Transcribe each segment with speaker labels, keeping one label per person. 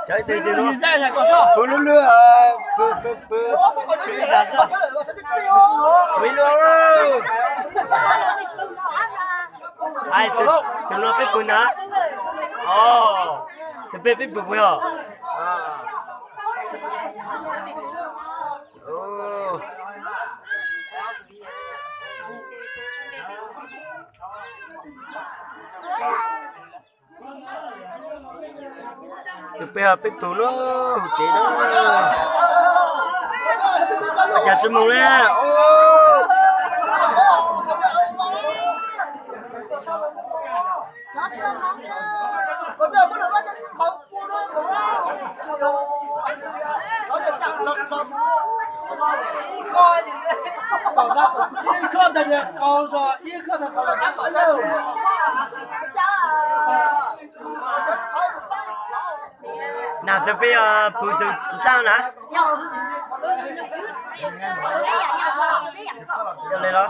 Speaker 1: Chơi tì tì luôn. Bự lư lư bự ra ra. Bự luôn. Ai từ nó biết bự nè. Từ biết bự bự à. Từ bây giờ biết bự nó chỉ nó. Chả chịu mong nè. Nào từ bây giờ phụ từ sao nè? Đâu lên đó?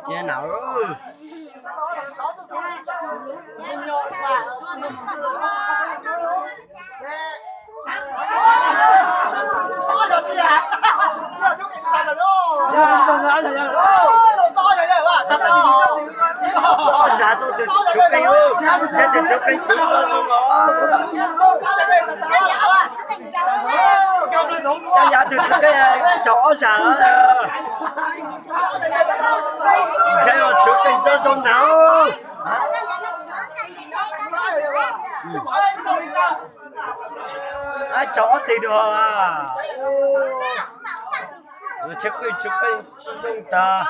Speaker 1: Che nào rồi? Giá tôi được chục cây ơi, giá được chục cây chỉ luôn đó. Giá được chục cây chó giá đó. Giá được chục cây cho tôm nào. Ai chó thì được à. Chục cây không ta.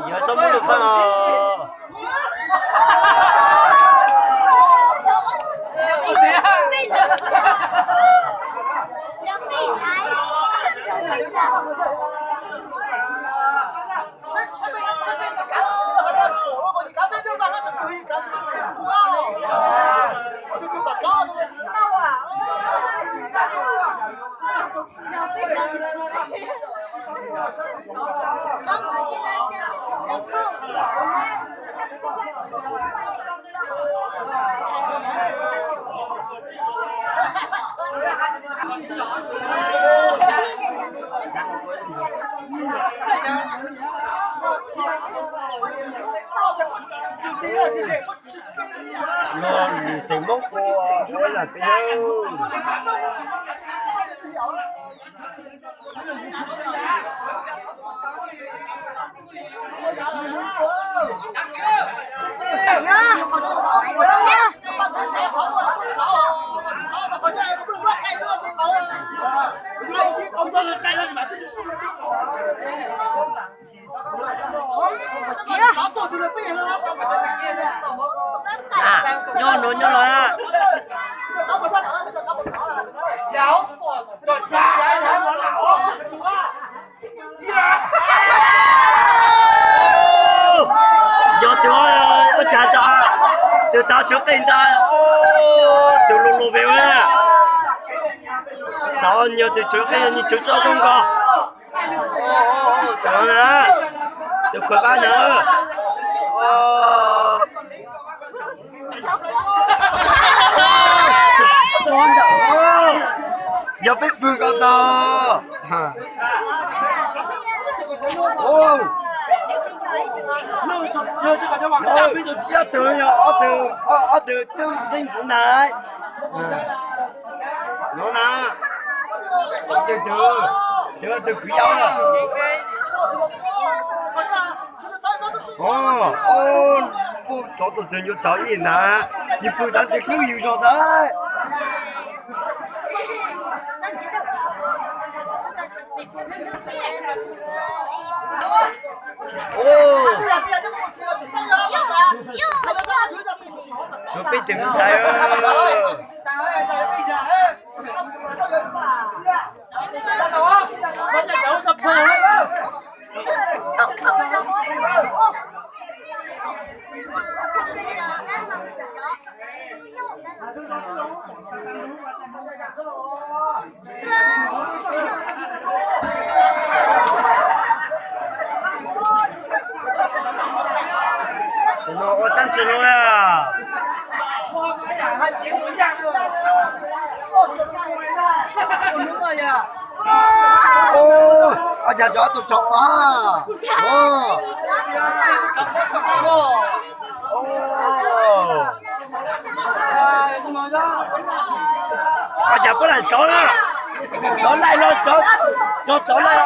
Speaker 1: Giờ sống được không? Ngon xinh bốc qua phải là tiêu. Nhon rồi à. Giờ tôi chả từ tao trước tên ta từ lù lù béo nè tao nhiều từ trước cái như trước cho không có tao nè từ cuối ba nữa con đâu giờ biết vừa con to bây giờ chỉ từ từ sinh sinh này nó nè từ quý nhau nè bố cho tôi chơi vô trò gì nè như bữa đó tôi lưu rồi đấy chuẩn bị tìm chạy ơi nó có chân chân rồi à ở nhà chó tụt chó ở nhà có là chó đó chó lại lo chó lại